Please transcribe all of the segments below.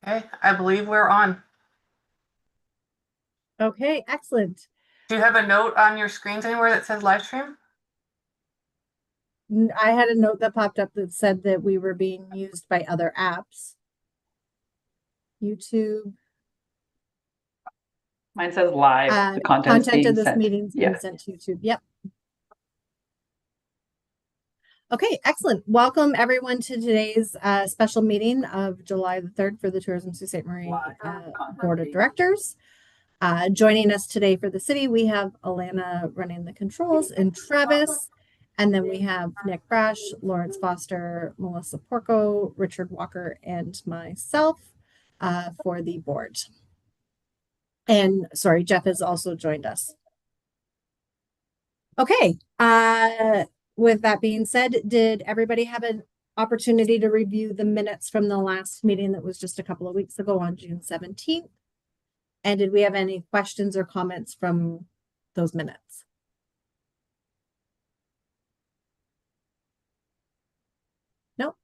Okay, I believe we're on. Okay, excellent. Do you have a note on your screens anywhere that says live stream? I had a note that popped up that said that we were being used by other apps. YouTube. Mine says live. The content's Content being of this sent. meeting's being Yeah. sent to YouTube. Yep. Okay, excellent. Welcome everyone to today's special meeting of July the 3rd for the Tourism Sault Ste. Marie Board of Directors. Joining us today for the city, we have Alana running the controls and Travis. And then we have Nick Brash, Lawrence Foster, Melissa Porco, Richard Walker, and myself for the board. And sorry, Jeff has also joined us. Okay. With that being said, did everybody have an opportunity to review the minutes from the last meeting that was just a couple of weeks ago on June 17th? And did we have any questions or comments from those minutes? No.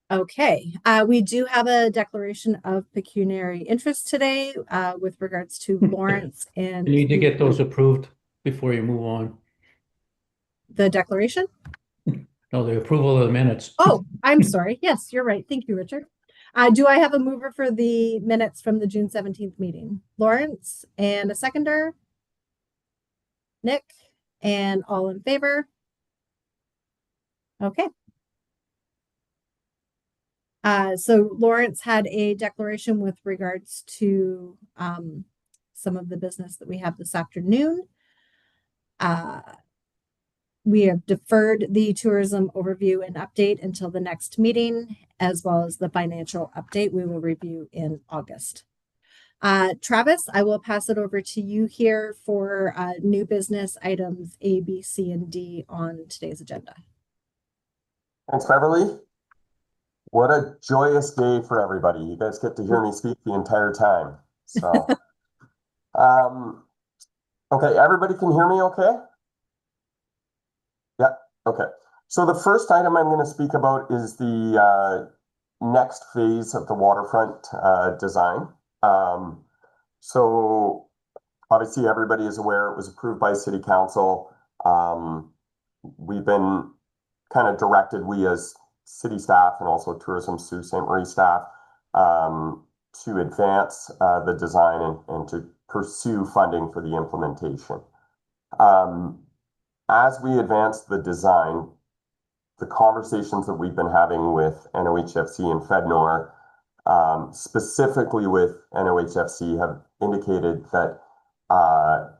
Okay. We do have a declaration of pecuniary interest today with regards to Lawrence and You need to get those approved before you move on. the declaration. No, the approval of the minutes. Oh, I'm sorry. Yes, you're right. Thank you, Richard. Do I have a mover for the minutes from the June 17th meeting? Lawrence, and a seconder? Nick, and all in favor? Okay. So Lawrence had a declaration with regards to some of the business that we have this afternoon. We have deferred the tourism overview and update until the next meeting, as well as the financial update we will review in August. Travis, I will pass it over to you here for new business items A, B, C, and D on today's agenda. Thanks, Beverly. What a joyous day for everybody. You guys get to hear me speak the entire time. So, okay, everybody can hear me okay? Yeah, okay. So the first item I'm going to speak about is the next phase of the waterfront design. So obviously everybody is aware it was approved by City Council. We've been kind of directed, we as city staff and also Tourism Sault Ste. Marie staff, to advance the design and to pursue funding for the implementation. As we advance the design, the conversations that we've been having with NOHFC and FedNor, specifically with NOHFC, have indicated that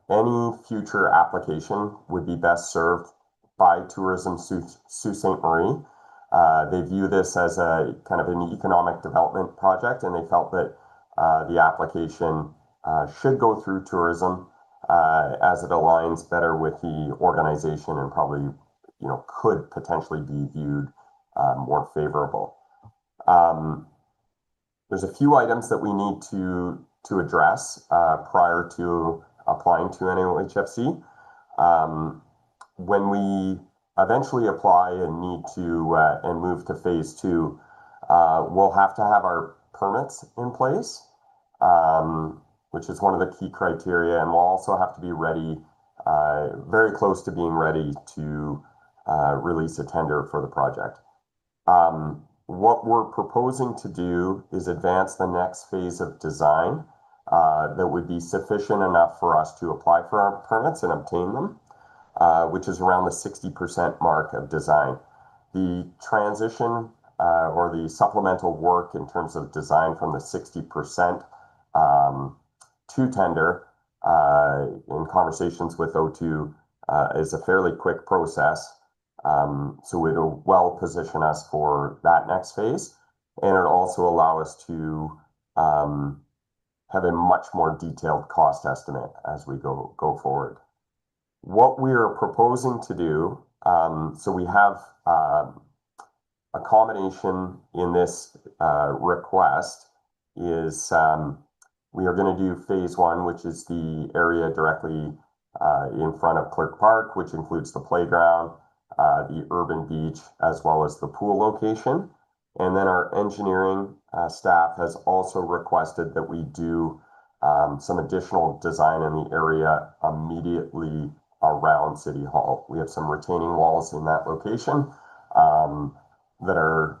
any future application would be best served by Tourism Sault Ste. Marie. They view this as a kind of an economic development project, and they felt that the application should go through tourism as it aligns better with the organization and probably, could potentially be viewed more favorable. There's a few items that we need to address prior to applying to NOHFC. When we eventually apply and need to and move to phase 2, we'll have to have our permits in place, which is one of the key criteria, and we'll also have to be ready, very close to being ready to release a tender for the project. What we're proposing to do is advance the next phase of design that would be sufficient enough for us to apply for our permits and obtain them, which is around the 60% mark of design. The transition or the supplemental work in terms of design from the 60% to tender in conversations with O2 is a fairly quick process. So it'll well position us for that next phase, and it'll also allow us to have a much more detailed cost estimate as we go forward. What we are proposing to do, so we have accommodation in this request, is we are going to do phase 1, which is the area directly in front of Clerk Park, which includes the playground, the urban beach, as well as the pool location. And then our engineering staff has also requested that we do some additional design in the area immediately around City Hall. We have some retaining walls in that location that are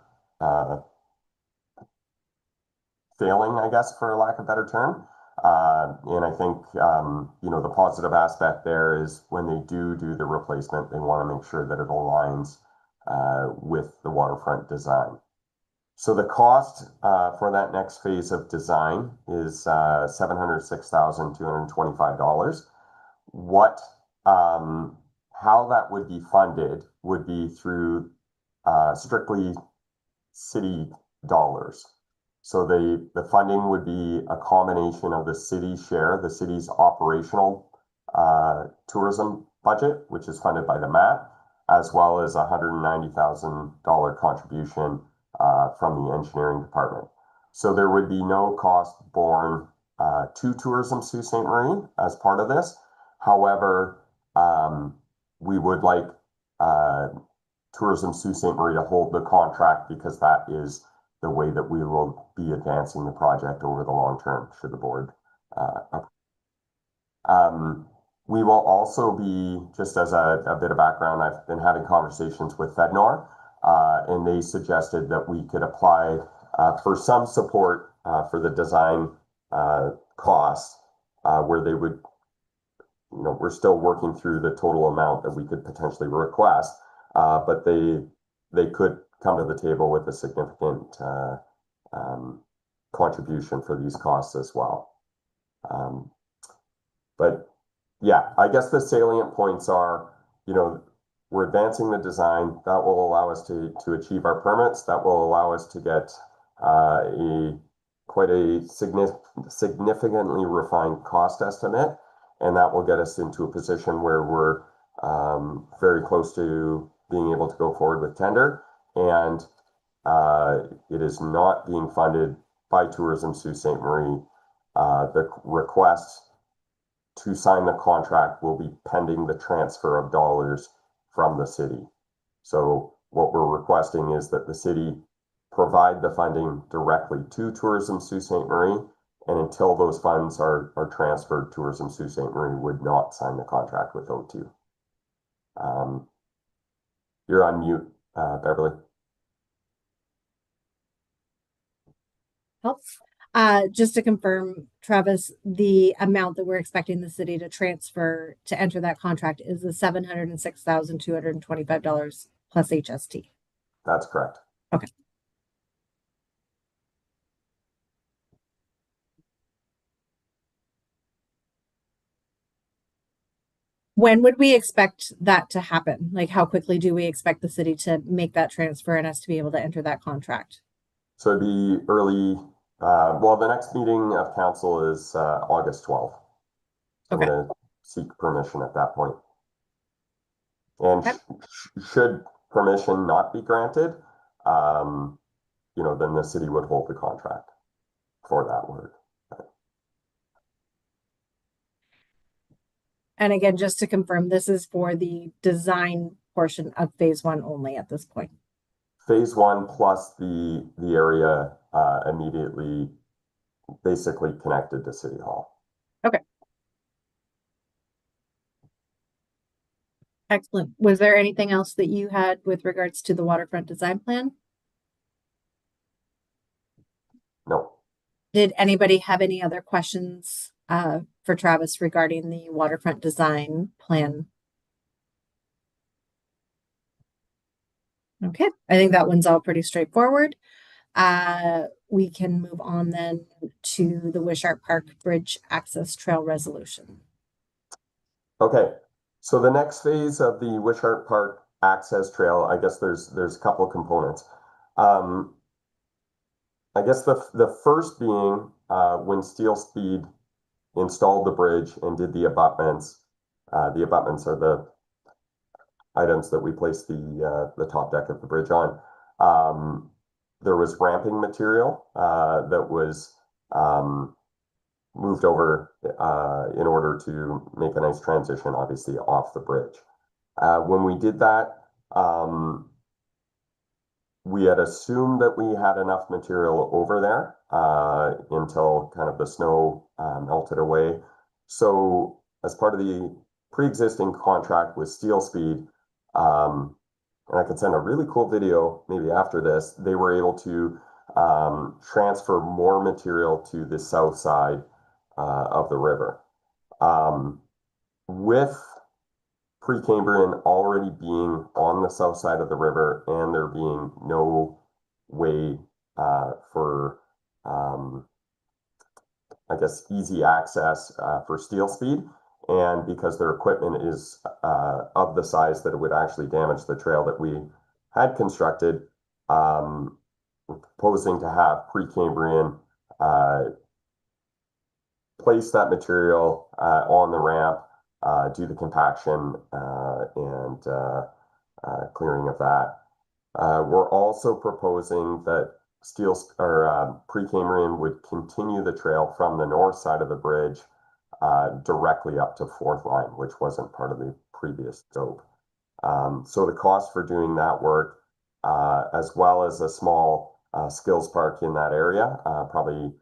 failing, I guess, for lack of a better term. And I think, the positive aspect there is when they do the replacement, they want to make sure that it aligns with the waterfront design. So the cost for that next phase of design is $706,225. How that would be funded would be through strictly city dollars. So the funding would be a combination of the city's share, the city's operational tourism budget, which is funded by the MAT, as well as a $190,000 contribution from the engineering department. So there would be no cost borne to Tourism Sault Ste. Marie as part of this. However, we would like Tourism Sault Ste. Marie to hold the contract because that is the way that we will be advancing the project over the long term, should the board. We will also be, just as a bit of background, I've been having conversations with FedNor, and they suggested that we could apply for some support for the design costs, where they would, we're still working through the total amount that we could potentially request, but they could come to the table with a significant contribution for these costs as well. But yeah, I guess the salient points are, we're advancing the design that will allow us to achieve our permits, that will allow us to get quite a significantly refined cost estimate, and that will get us into a position where we're very close to being able to go forward with tender. And it is not being funded by Tourism Sault Ste. Marie. The request to sign the contract will be pending the transfer of dollars from the city. So what we're requesting is that the city provide the funding directly to Tourism Sault Ste. Marie, and until those funds are transferred, Tourism Sault Ste. Marie would not sign the contract with O2. You're on mute, Beverly. Helps. Just to confirm, Travis, the amount that we're expecting the city to transfer to enter that contract is the $706,225 plus HST. That's correct. Okay. When would we expect that to happen? Like, how quickly do we expect the city to make that transfer and us to be able to enter that contract? So it'd be early. The next meeting of council is August 12th. So Okay. I'm going to seek permission at that point. And Okay. should permission not be granted, then the city would hold the contract for that work. And again, just to confirm, this is for the design portion of phase one only at this point. Phase one plus the area immediately basically connected to City Hall. Okay. Excellent. Was there anything else that you had with regards to the waterfront design plan? No. Did anybody have any other questions for Travis regarding the waterfront design plan? Okay, I think that one's all pretty straightforward. We can move on then to the Wishart Park Bridge Access Trail resolution. Okay, so the next phase of the Wishart Park Access Trail, I guess there's a couple of components. I guess the first being when Steel Speed installed the bridge and did the abutments. The abutments are the items that we place the top deck of the bridge on. There was ramping material that was moved over in order to make a nice transition, obviously, off the bridge. When we did that, we had assumed that we had enough material over there until kind of the snow melted away. So as part of the pre-existing contract with Steel Speed, and I can send a really cool video maybe after this, they were able to transfer more material to the south side of the river. With Precambrian already being on the south side of the river and there being no way for, I guess, easy access for Steel Speed, and because their equipment is of the size that it would actually damage the trail that we had constructed, we're proposing to have Precambrian place that material on the ramp, do the compaction and clearing of that. We're also proposing that Precambrian would continue the trail from the north side of the bridge directly up to Fourth Line, which wasn't part of the previous scope. So the cost for doing that work, as well as a small skills park in that area, probably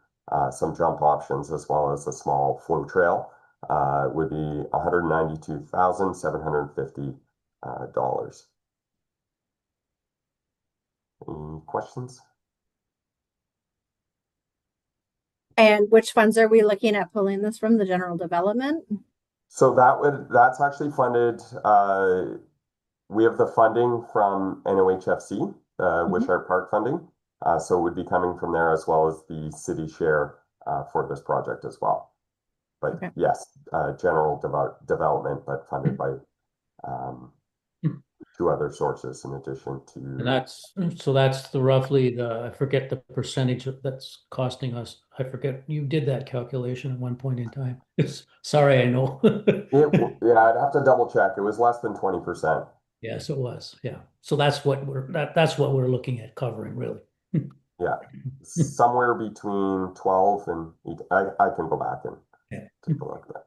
some jump options, as well as a small flow trail, would be $192,750. Any questions? And which funds are we looking at pulling this from? The general development? So that's actually funded. We have the funding from NOHFC, Wishart Park funding. So it would be coming from there, as well as the city share for this project as well. But Okay. yes, general development, but funded by two other sources in addition to. And that's the roughly I forget the percentage that's costing us. I forget, you did that calculation at one point in time. Sorry, I know. Yeah, I'd have to double check. It was less than 20%. Yes, it was. Yeah. So that's what we're looking at covering, really. Yeah, somewhere between 12 and 8. I can go back and take a look at that.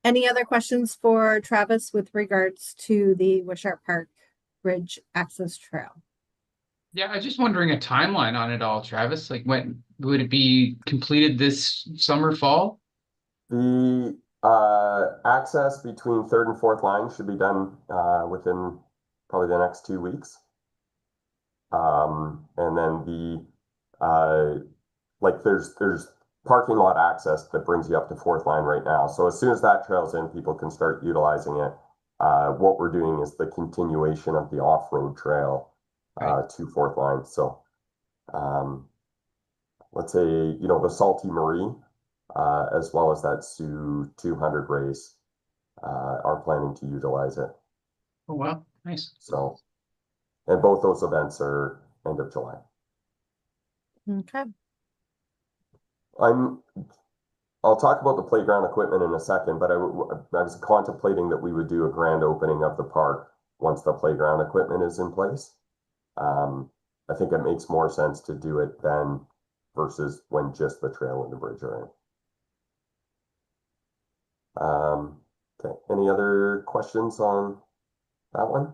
Any other questions for Travis with regards to the Wishart Park Bridge Access Trail? Yeah, I was just wondering a timeline on it all, Travis. Like, when would it be completed this summer, fall? The access between Third and Fourth Line should be done within probably the next 2 weeks. And then there's parking lot access that brings you up to Fourth Line right now. So as soon as that trail's in, people can start utilizing it. What we're doing is the continuation of the off-road trail to Fourth Line. So let's say, the Salty Marie, as well as that Sioux 200 race, are planning to utilize it. Oh, wow. Nice. So, and both those events are end of July. Okay. I'll talk about the playground equipment in a second, but I was contemplating that we would do a grand opening of the park once the playground equipment is in place. I think it makes more sense to do it then versus when just the trail and the bridge are in. Okay, any other questions on that one?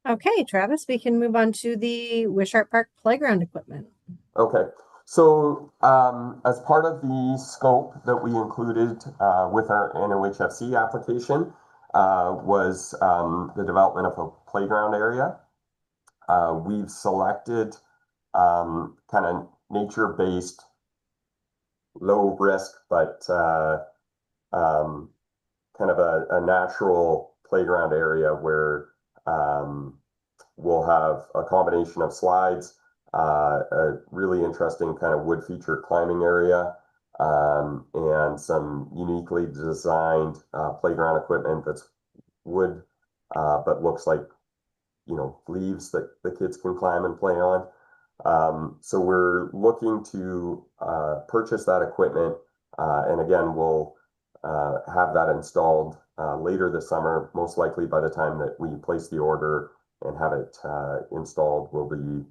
Okay, Travis, we can move on to the Wishart Park playground equipment. Okay, so as part of the scope that we included with our NOHFC application was the development of a playground area. We've selected kind of nature-based, low risk, but kind of a natural playground area where we'll have a combination of slides, a really interesting kind of wood feature climbing area, and some uniquely designed playground equipment that's wood, but looks like, leaves that the kids can climb and play on. So we're looking to purchase that equipment, and again, we'll have that installed later this summer. Most likely by the time that we place the order and have it installed will be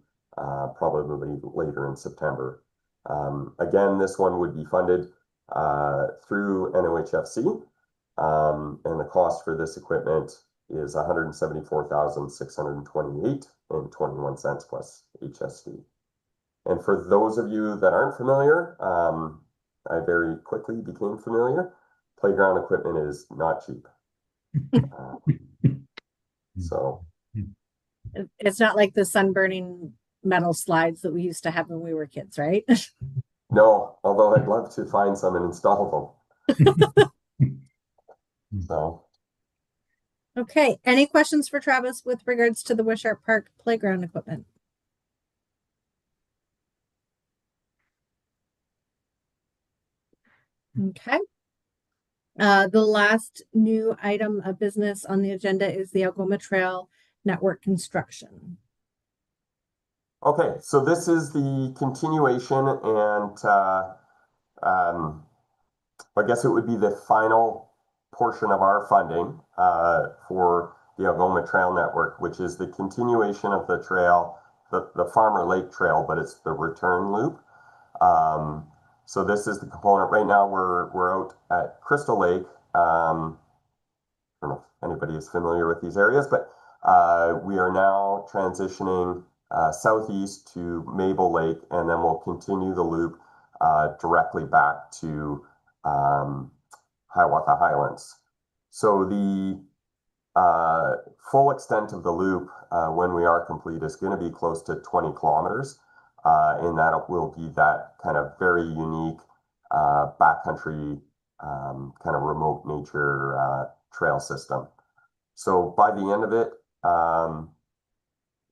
probably later in September. Again, this one would be funded through NOHFC. And the cost for this equipment is $174,628.21 plus HSD. And for those of you that aren't familiar, I very quickly became familiar. Playground equipment is not cheap. So It's not like the sun-burning metal slides that we used to have when we were kids, right? no, although I'd love to find some and install them. So Okay, any questions for Travis with regards to the Wishart Park playground equipment? Okay. The last new item of business on the agenda is the Algoma Trail network construction. okay, so this is the continuation, and I guess it would be the final portion of our funding for the Algoma Trail Network, which is the continuation of the trail, the Farmer Lake Trail, but it's the return loop. So this is the component. Right now we're out at Crystal Lake. I don't know if anybody is familiar with these areas, but we are now transitioning southeast to Mabel Lake, and then we'll continue the loop directly back to Hiawatha Highlands. So the full extent of the loop, when we are complete, is going to be close to 20 kilometers. And that will be that kind of very unique backcountry kind of remote nature trail system. So by the end of it,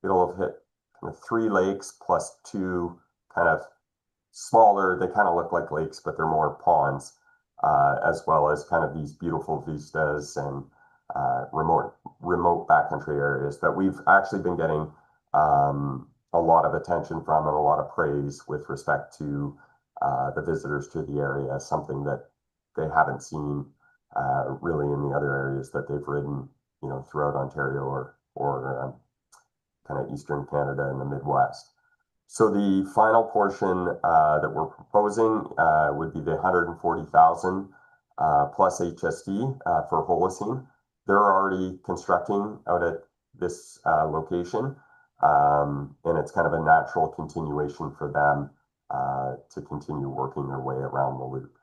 it'll have hit kind of 3 lakes plus 2 kind of smaller, they kind of look like lakes, but they're more ponds, as well as kind of these beautiful vistas and remote backcountry areas that we've actually been getting a lot of attention from and a lot of praise with respect to the visitors to the area as something that they haven't seen really in the other areas that they've ridden, you know, throughout Ontario or kind of Eastern Canada and the Midwest. So the final portion that we're proposing would be the 140,000 plus HSD for Holocene. They're already constructing out at this location, and it's kind of a natural continuation for them to continue working their way around the loop.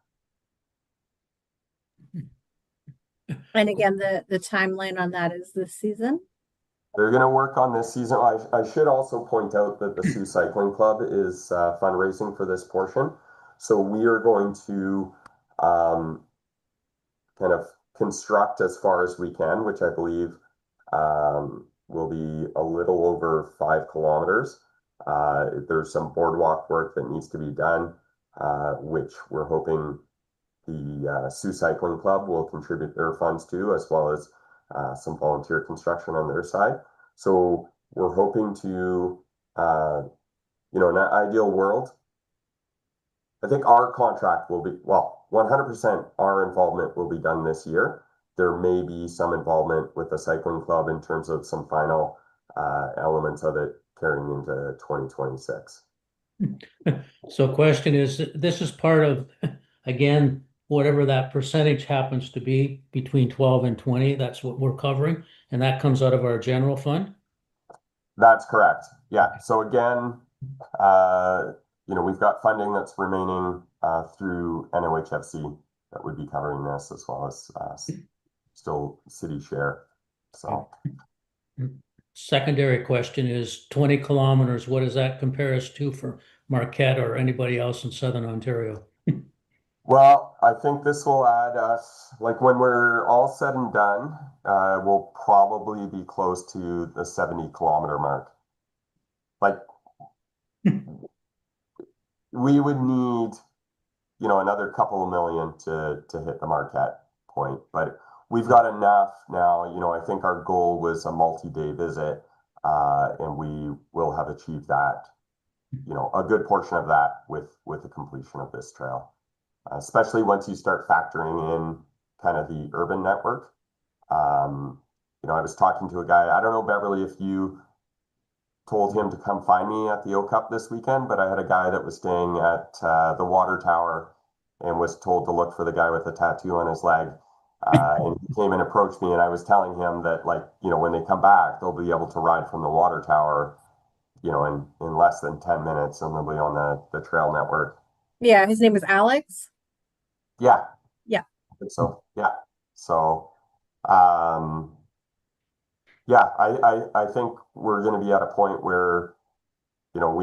And again, the timeline on that is this season. They're going to work on this season. I should also point out that the Sault Cycling Club is fundraising for this portion. So we are going to kind of construct as far as we can, which I believe will be a little over 5 kilometers. There's some boardwalk work that needs to be done, which we're hoping the Sault Cycling Club will contribute their funds to, as well as some volunteer construction on their side. So we're hoping to, you know, in an ideal world, I think our contract will be, well, 100% our involvement will be done this year. There may be some involvement with the cycling club in terms of some final elements of it carrying into 2026. So question is, this is part of, again, whatever that percentage happens to be between 12 and 20, that's what we're covering, and that comes out of our general fund? That's correct. Yeah. So again, you know, we've got funding that's remaining through NOHFC that would be covering this, as well as still city share. So secondary question is 20 kilometers, what does that compare us to for Marquette or anybody else in Southern Ontario? Well, I think this will add us, like when we're all said and done, we'll probably be close to the 70 kilometer mark. Like we would need, you know, another couple of million to hit the Marquette point, but we've got enough now. You know, I think our goal was a multi-day visit, and we will have achieved that, you know, a good portion of that with the completion of this trail. Especially once you start factoring in kind of the urban network. You know, I was talking to a guy, I don't know, Beverly, if you told him to come find me at the O Cup this weekend, but I had a guy that was staying at the water tower and was told to look for the guy with the tattoo on his leg. And he came and approached me, and I was telling him that, like, you know, when they come back, they'll be able to ride from the water tower, you know, in less than 10 minutes, and they'll be on the trail network. Yeah, his name was Alex. Yeah. Yeah. So, yeah. So, yeah, I think we're going to be at a point where, you know,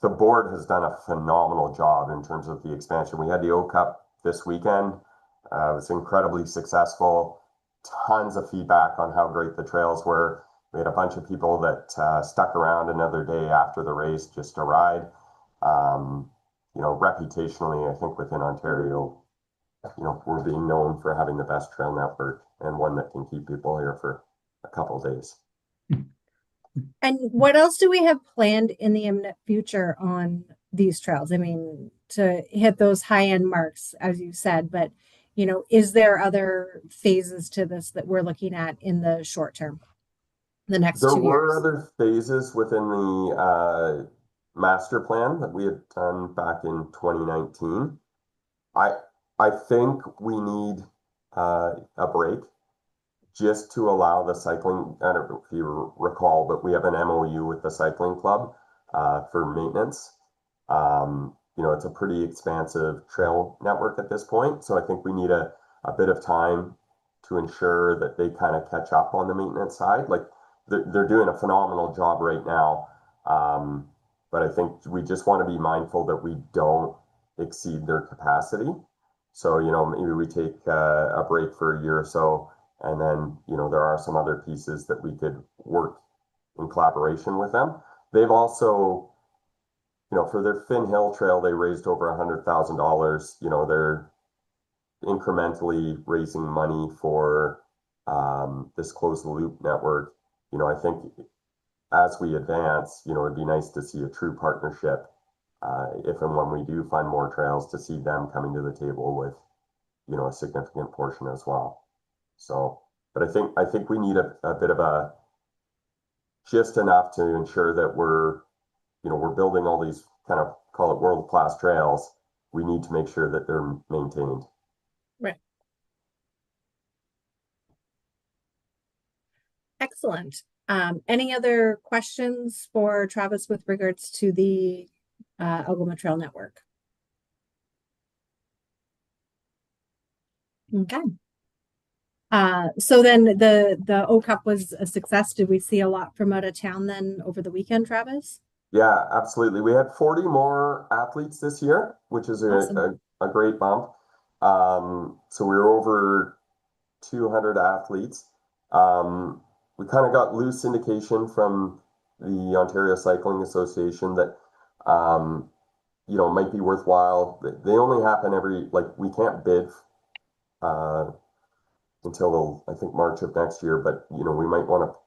the board has done a phenomenal job in terms of the expansion. We had the O Cup this weekend. It was incredibly successful. Tons of feedback on how great the trails were. We had a bunch of people that stuck around another day after the race just to ride. You know, reputationally, I think within Ontario, you know, we're being known for having the best trail network and one that can keep people here for a couple of days. And what else do we have planned in the imminent future on these trails? I mean, to hit those high-end marks, as you said, but, you know, is there other phases to this that we're looking at in the short term, the next There 2 were years? other phases within the master plan that we had done back in 2019. I think we need a break just to allow the cycling. I don't know if you recall, but we have an MOU with the cycling club for maintenance. You know, it's a pretty expansive trail network at this point, so I think we need a bit of time to ensure that they kind of catch up on the maintenance side. Like, they're doing a phenomenal job right now, but I think we just want to be mindful that we don't exceed their capacity. So, you know, maybe we take a break for a year or so, and then, you know, there are some other pieces that we could work in collaboration with them. They've also, you know, for their Finn Hill Trail, they raised over $100,000. You know, they're incrementally raising money for this closed loop network. You know, I think as we advance, you know, it'd be nice to see a true partnership if and when we do find more trails, to see them coming to the table with, you know, a significant portion as well. So, but I think we need a bit of just enough to ensure that we're, you know, we're building all these kind of, call it world-class trails. We need to make sure that they're maintained. Right. Excellent. Any other questions for Travis with regards to the Algoma Trail Network? Okay. So then the O Cup was a success. Did we see a lot from out of town then over the weekend, Travis? Yeah, absolutely. We had 40 more athletes this year, which is Awesome. a great bump. So we were over 200 athletes. We kind of got loose indication from the Ontario Cycling Association that, you know, it might be worthwhile. They only happen every, like, we can't bid until I think March of next year, but, you know, we might want to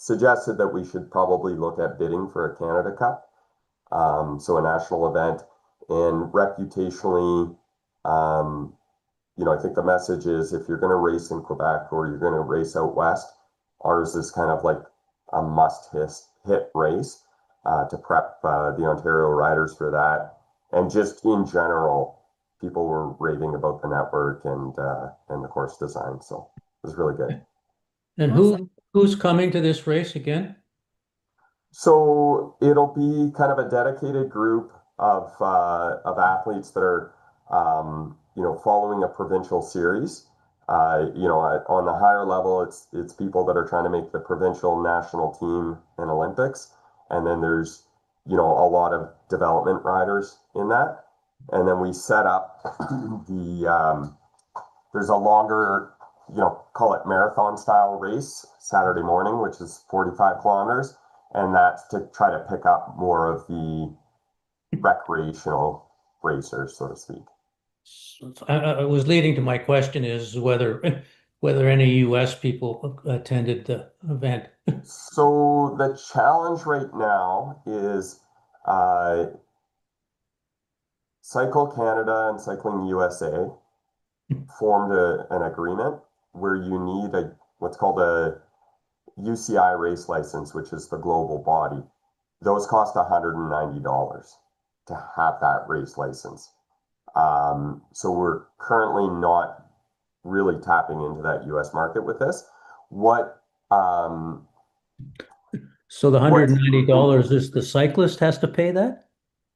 suggested that we should probably look at bidding for a Canada Cup. So a national event, and reputationally, you know, I think the message is, if you're going to race in Quebec or you're going to race out west, ours is kind of like a must-hit race to prep the Ontario riders for that. And just in general, people were raving about the network and the course design, so it was really good. And Awesome. who's coming to this race again? So it'll be kind of a dedicated group of athletes that are, you know, following a provincial series. You know, on the higher level, it's people that are trying to make the provincial national team in Olympics, and then there's, you know, a lot of development riders in that, and then we set up there's a longer, you know, call it marathon style race Saturday morning, which is 45 kilometers. And that's to try to pick up more of the recreational racers, so to speak. I was leading to my question is whether any US people attended the event. So the challenge right now is Cycle Canada and Cycling USA formed an agreement where you need what's called a UCI race license, which is the global body. Those cost $190 to have that race license. So we're currently not really tapping into that US market with this. What So the $190 is the cyclist has to pay that?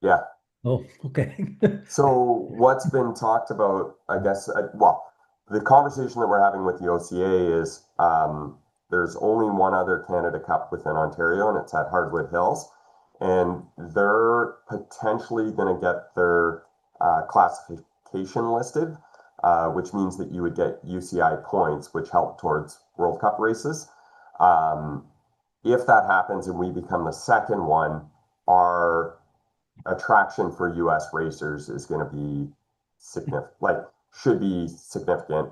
yeah. Oh, okay. So what's been talked about, I guess, well, the conversation that we're having with the OCA is there's only one other Canada Cup within Ontario, and it's at Hardwood Hills. And they're potentially going to get their classification listed, which means that you would get UCI points, which help towards World Cup races. If that happens and we become the second one, our attraction for US racers is going to be significant, like should be significant.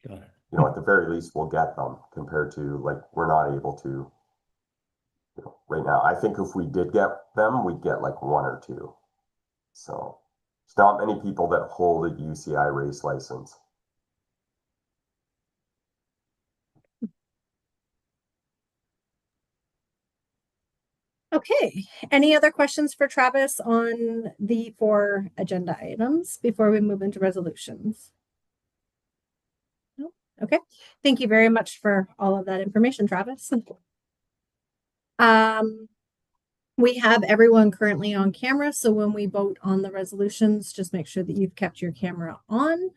Got it. You know, at the very least, we'll get them compared to like we're not able to, you know, right now. I think if we did get them, we'd get like one or two. So there's not many people that hold a UCI race license. Okay, any other questions for Travis on the 4 agenda items before we move into resolutions? No? Okay, thank you very much for all of that information, Travis. We have everyone currently on camera, so when we vote on the resolutions, just make sure that you've kept your camera on.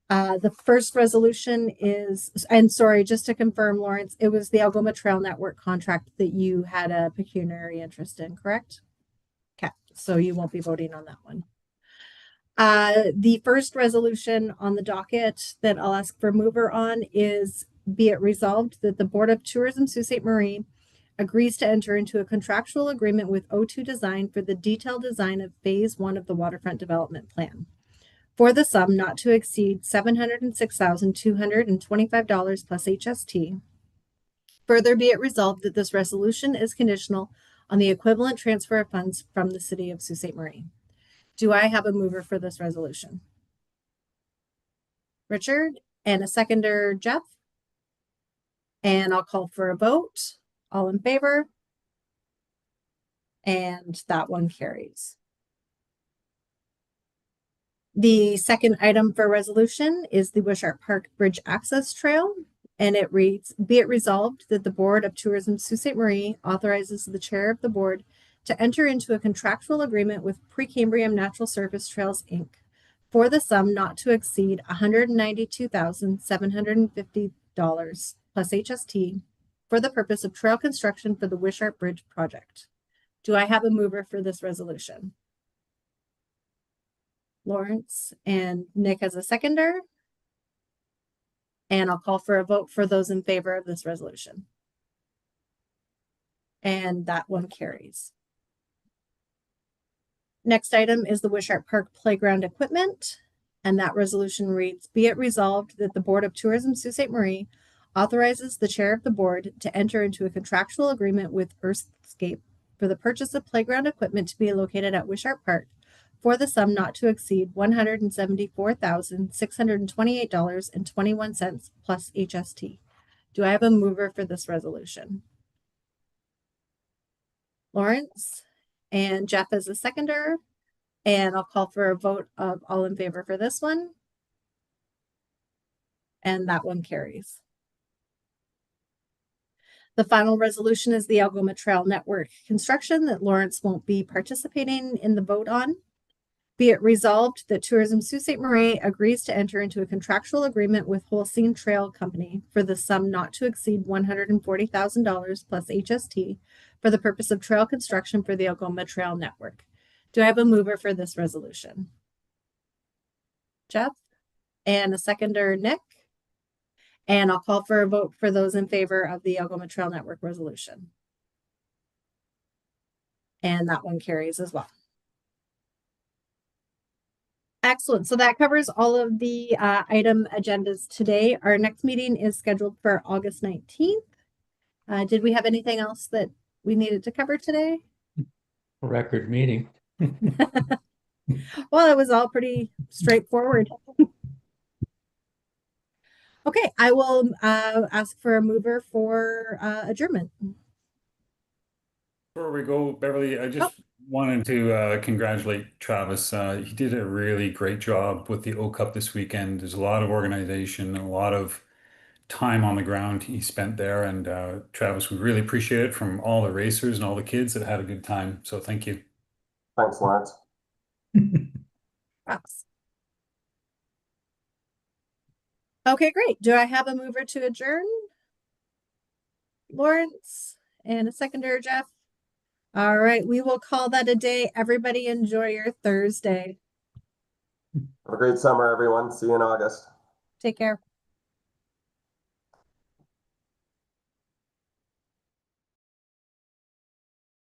The first resolution is, and sorry, just to confirm, Lawrence, it was the Algoma Trail Network contract that you had a pecuniary interest in, correct? Okay, so you won't be voting on that one. The first resolution on the docket that I'll ask for mover on is be it resolved that the Board of Tourism Sault Ste. Marie agrees to enter into a contractual agreement with O2 Design for the detailed design of Phase 1 of the Waterfront Development Plan for the sum not to exceed $706,225 plus HST. Further be it resolved that this resolution is conditional on the equivalent transfer of funds from the City of Sault Ste. Marie. Do I have a mover for this resolution? Richard, and a seconder, Jeff. And I'll call for a vote. All in favor? And that one carries. The second item for resolution is the Wishart Park Bridge Access Trail, and it reads, be it resolved that the Board of Tourism Sault Ste. Marie authorizes the chair of the board to enter into a contractual agreement with Precambrian Natural Surface Trails, Inc. for the sum not to exceed $192,750 plus HST for the purpose of trail construction for the Wishart Bridge project. Do I have a mover for this resolution? Lawrence, and Nick as a seconder. And I'll call for a vote for those in favor of this resolution. And that one carries. Next item is the Wishart Park Playground Equipment. And that resolution reads, be it resolved that the Board of Tourism Sault Ste. Marie authorizes the chair of the board to enter into a contractual agreement with Earthscape for the purchase of playground equipment to be located at Wishart Park for the sum not to exceed $174,628.21 plus HST. Do I have a mover for this resolution? Lawrence, and Jeff as a seconder, and I'll call for a vote of all in favor for this one. And that one carries. The final resolution is the Algoma Trail Network construction that Lawrence won't be participating in the vote on. Be it resolved that Tourism Sault Ste. Marie agrees to enter into a contractual agreement with Holcine Trail Company for the sum not to exceed $140,000 plus HST for the purpose of trail construction for the Algoma Trail Network. Do I have a mover for this resolution? Jeff, and a seconder, Nick. And I'll call for a vote for those in favor of the Algoma Trail Network resolution. And that one carries as well. Excellent. So that covers all of the item agendas today. Our next meeting is scheduled for August 19th. Did we have anything else that we needed to cover today? Record meeting. Well, it was all pretty straightforward. Okay, I will ask for a mover for adjournment. Before we go, Beverly, I just wanted to congratulate Travis. He did a really great job with the O Cup this weekend. There's a lot of organization and a lot of time on the ground he spent there. And Travis, we really appreciate it from all the racers and all the kids that had a good time. So thank you. Thanks, Lawrence. Props. Okay, great. Do I have a mover to adjourn? Lawrence, and a seconder, Jeff. All right, we will call that a day. Everybody enjoy your Thursday. Have a great summer, everyone. See you in August. Take care.